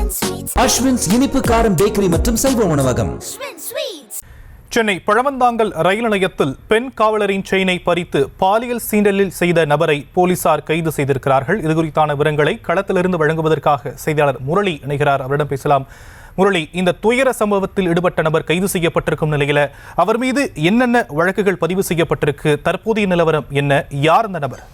அஸ்வின்ஸ் இனிப்பு காரம் பேக்கரி மற்றும் செல்வ உணவகம். சென்னை பழவந்தாங்கல் ரயில் நிலையத்தில் பெண் காவலரின் செயினை பறித்து பாலியல் சீண்டலில் செய்த நபரை போலீசார் கைது செய்திருக்கிறார்கள். இதுகுறித்தான விவரங்களை களத்திலிருந்து வழங்குவதற்காக செய்தியாளர் முரளி இணைகிறார். அவரிடம் பேசலாம். முரளி, இந்த துயர சம்பவத்தில் ஈடுபட்ட நபர் கைது செய்யப்பட்டிருக்கும் நிலையில அவர் மீது என்னென்ன வழக்குகள் பதிவு செய்யப்பட்டிருக்கு? தற்போதைய நிலவரம் என்ன? யார் அந்த நபர்?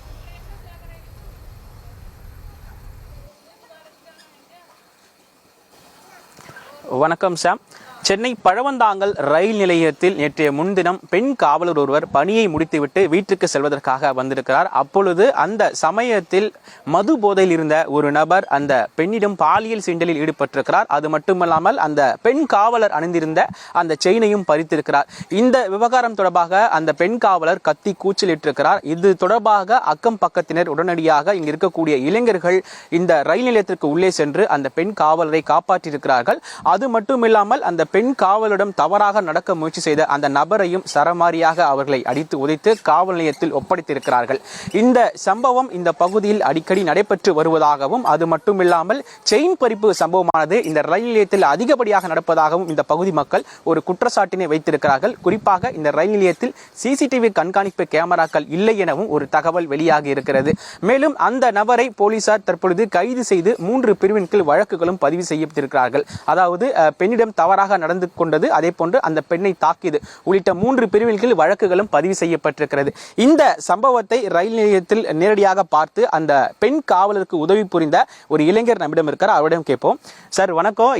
வணக்கம் சாம். சென்னை பழவந்தாங்கல் ரயில் நிலையத்தில் நேற்றைய முன்தினம் பெண் காவலர் ஒருவர் பணியை முடித்துவிட்டு வீட்டுக்கு செல்வதற்காக வந்திருக்கிறார். அப்பொழுது அந்த சமயத்தில் மது போதையில் இருந்த ஒரு நபர் அந்த பெண்ணிடம் பாலியல் சீண்டலில் ஈடுபட்டிருக்கிறார். அது மட்டுமல்லாமல் அந்த பெண் காவலர் அணிந்திருந்த அந்த செயினையும் பறித்திருக்கிறார். இந்த விவகாரம் தொடர்பாக அந்த பெண் காவலர் கத்தி கூச்சலிட்டிருக்கிறார். இது தொடர்பாக அக்கம் பக்கத்தினர் உடனடியாக இங்கு இருக்கக்கூடிய இளைஞர்கள் இந்த ரயில் நிலையத்திற்கு உள்ளே சென்று அந்த பெண் காவலரை காப்பாற்றியிருக்கிறார்கள். அது மட்டுமில்லாமல் அந்த பெண் காவலரிடம் தவறாக நடக்க முயற்சி செய்த அந்த நபரையும் சரமாரியாக அவர்களை அடித்து உதைத்து காவல் நிலையத்தில் ஒப்படைத்திருக்கிறார்கள். இந்த சம்பவம் இந்த பகுதியில் அடிக்கடி நடைபெற்று வருவதாகவும் அது மட்டுமில்லாமல் செயின் பறிப்பு சம்பவமானது இந்த ரயில் நிலையத்தில் அதிகப்படியாக நடப்பதாகவும் இந்த பகுதி மக்கள் ஒரு குற்றச்சாட்டினை வைத்திருக்கிறார்கள். குறிப்பாக இந்த ரயில் நிலையத்தில் சிசிடிவி கண்காணிப்பு கேமராக்கள் இல்லை எனவும் ஒரு தகவல் வெளியாகி இருக்கிறது. மேலும் அந்த நபரை போலீசார் தற்பொழுது கைது செய்து 3 பிரிவின் கீழ் வழக்குகளும் பதிவு செய்திருக்கிறார்கள். அதாவது பெண்ணிடம் தவறாக நடந்து கொண்டது, அதே போன்று அந்த பெண்ணை தாக்கியது உள்ளிட்ட 3 பிரிவின் கீழ் வழக்குகளும் பதிவு செய்யப்பட்டிருக்கிறது. இந்த சம்பவத்தை ரயில் நிலையத்தில் நேரடியாக பார்த்து அந்த பெண் காவலருக்கு உதவி புரிந்த ஒரு இளைஞர் நம்மிடம் இருக்கிறார். அவரிடம் கேட்போம். சார் வணக்கம்.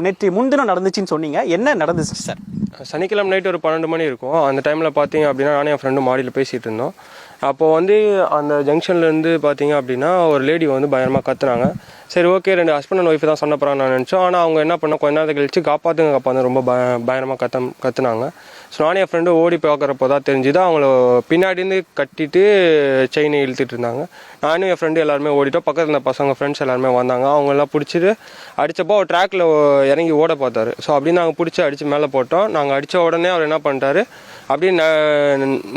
நேற்று முன்தினம் நடந்துச்சுன்னு சொன்னீங்க, என்ன நடந்துச்சு சார்? சனிக்கிழமை நைட்டு ஒரு 12 மணி இருக்கும். அந்த டைமில் பார்த்தீங்க அப்படின்னா நானும் என் ஃப்ரெண்டும் மாடியில் பேசிகிட்டு இருந்தோம். அப்போது அந்த ஜங்ஷன்லேருந்து பார்த்தீங்க அப்படின்னா ஒரு லேடி பயங்கரமாக கத்துனாங்க. சரி, ஓகே, 2 ஹஸ்பண்ட் அண்ட் ஒய்ஃப் தான் சொன்ன போகிறாங்க நான் நினச்சோம். ஆனால் அவங்க என்ன பண்ண கொஞ்ச நேரத்தை கழிச்சு காப்பாற்றுங்க ரொம்ப பயங்கரமாக கத்துனாங்க. ஸோ நானும் என் ஃப்ரெண்டு ஓடி பார்க்குறப்போ தான் தெரிஞ்சுது அவங்கள பின்னாடிருந்து கட்டிட்டு செயினை இழுத்துட்டு இருந்தாங்க. நானும் என் ஃப்ரெண்டு எல்லாருமே ஓடிட்டோம். பக்கத்தில் இருந்த பசங்க ஃப்ரெண்ட்ஸ் எல்லாருமே வந்தாங்க. அவங்கெல்லாம் பிடிச்சிட்டு அடித்தப்போ அவர் ட்ராக்கில் இறங்கி ஓட பார்த்தாரு. ஸோ அப்படின்னு நாங்கள் பிடிச்சி அடித்து மேலே போட்டோம். நாங்கள் அடித்த உடனே அவர் என்ன பண்ணிட்டாரு, அப்படியே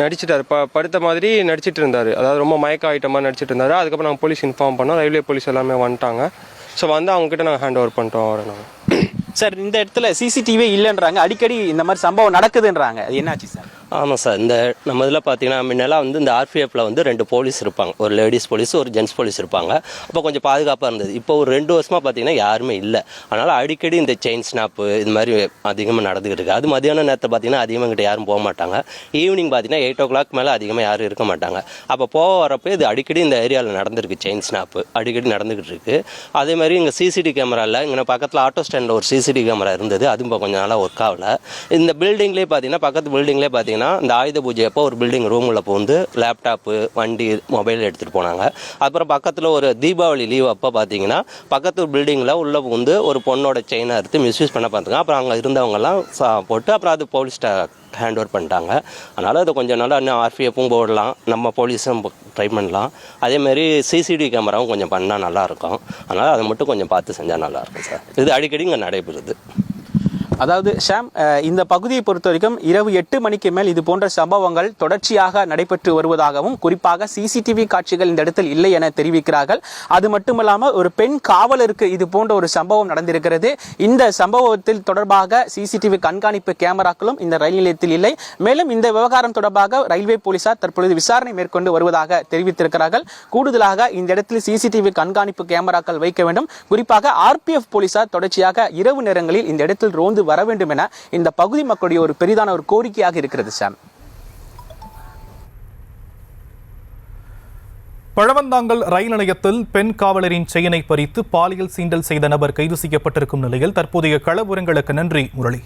நடிச்சிட்டாரு, படுத்த மாதிரி நடிச்சிட்டு இருந்தார். அதாவது ரொம்ப மயக்க ஆகிட்ட மாதிரி நடிச்சிட்டு இருந்தார். அதுக்கப்புறம் நாங்கள் போலீஸ் இன்ஃபார்ம் பண்ணோம். ரயில்வே போலீஸ் எல்லாமே வந்துட்டாங்க. ஸோ அவங்ககிட்ட நாங்கள் ஹேண்ட் ஓவர் பண்ணிட்டோம் அவரை. நாங்கள் சார், இந்த இடத்துல சிசிடிவி இல்லைன்றாங்க, அடிக்கடி இந்த மாதிரி சம்பவம் நடக்குதுன்றாங்க, அது என்னாச்சு சார்? ஆமாம் சார், இந்த நம்ம இதில் பார்த்தீங்கன்னா முன்னெல்லாம் இந்த ஆர்பிஎஃப்ல 2 போலீஸ் இருப்பாங்க. ஒரு லேடிஸ் போலீஸ், ஒரு ஜென்ட்ஸ் போலீஸ் இருப்பாங்க. அப்போ கொஞ்சம் பாதுகாப்பாக இருந்தது. இப்போ ஒரு 2 வருஷமாக பார்த்தீங்கன்னா யாருமே இல்லை. அதனால் அடிக்கடி இந்த செயின் ஸ்னாப்பு இது மாதிரி அதிகமாக நடந்துக்கிட்டு இருக்குது. அது மதியான நேரத்தில் பார்த்தீங்கன்னா அதிகமாக கிட்ட யாரும் போக மாட்டாங்க. ஈவினிங் பார்த்தீங்கன்னா 8 o'clock மேலே அதிகமாக யாரும் இருக்க மாட்டாங்க. அப்போ வரப்போ இது அடிக்கடி இந்த ஏரியாவில் நடந்திருக்கு. செயின் ஸ்னாப்பு அடிக்கடி நடந்துக்கிட்டு இருக்குது. அதே மாதிரி இங்கே சிசிடிவி கேமராவில் இங்கே பக்கத்தில் ஆட்டோ ஸ்டாண்டில் ஒரு சிசிடிவி கேமரா இருந்தது. அது இப்போ கொஞ்சம் நாளாக ஒர்க் ஆகல. இந்த பில்டிங்லேயே பார்த்தீங்கன்னா பக்கத்து பில்டிங்லேயே பார்த்தீங்கன்னா இந்த ஆயுத பூஜை அப்போ ஒரு பில்டிங் ரூமில் போந்து லேப்டாப்பு, வண்டி, மொபைல் எடுத்துகிட்டு போனாங்க. அப்புறம் பக்கத்தில் ஒரு தீபாவளி லீவ் அப்போ பார்த்தீங்கன்னா பக்கத்து பில்டிங்கில் உள்ளே வந்து ஒரு பொண்ணோட செயினை எடுத்து மிஸ்யூஸ் பண்ண பார்த்துங்க. அப்புறம் அங்கே இருந்தவங்கெல்லாம் போட்டு அப்புறம் அது போலீஸ்கிட்ட ஹேண்ட் ஓவர் பண்ணிட்டாங்க. அதனால் அது கொஞ்சம் நாளாக இன்னும் ஆர்பிஎஃப்பும் போடலாம், நம்ம போலீஸும் ட்ரை பண்ணலாம். அதேமாதிரி சிசிடிவி கேமராவும் கொஞ்சம் பண்ணால் நல்லாயிருக்கும். அதனால் அதை மட்டும் கொஞ்சம் பார்த்து செஞ்சால் நல்லாயிருக்கும் சார். இது அடிக்கடி இங்கே நடைபெறுது. அதாவது ஷாம், இந்த பகுதியை பொறுத்த வரைக்கும் இரவு 8 மணிக்கு மேல் இது போன்ற சம்பவங்கள் தொடர்ச்சியாக நடைபெற்று வருவதாகவும், குறிப்பாக சிசிடிவி காட்சிகள் இந்த இடத்தில் இல்லை என தெரிவிக்கிறார்கள். அது மட்டுமல்லாமல் ஒரு பெண் காவலருக்கு இது போன்ற ஒரு சம்பவம் நடந்திருக்கிறது. இந்த சம்பவத்தில் தொடர்பாக சிசிடிவி கண்காணிப்பு கேமராக்களும் இந்த ரயில் நிலையத்தில் இல்லை. மேலும் இந்த விவகாரம் தொடர்பாக ரயில்வே போலீசார் தற்பொழுது விசாரணை மேற்கொண்டு வருவதாக தெரிவித்திருக்கிறார்கள். கூடுதலாக இந்த இடத்தில் சிசிடிவி கண்காணிப்பு கேமராக்கள் வைக்க வேண்டும். குறிப்பாக ஆர்பிஎஃப் போலீசார் தொடர்ச்சியாக இரவு நேரங்களில் இந்த இடத்தில் ரோந்து வர வேண்டும் என இந்த பகுதி மக்களுடைய ஒரு பெரிதான ஒரு கோரிக்கையாக இருக்கிறது. சாம், பழவந்தாங்கல் ரயில் நிலையத்தில் பெண் காவலரின் செயினை பறித்து பாலியல் சீண்டல் செய்த நபர் கைது செய்யப்பட்டிருக்கும் நிலையில் தற்போதைய கள விவரங்களுக்கு நன்றி முரளி.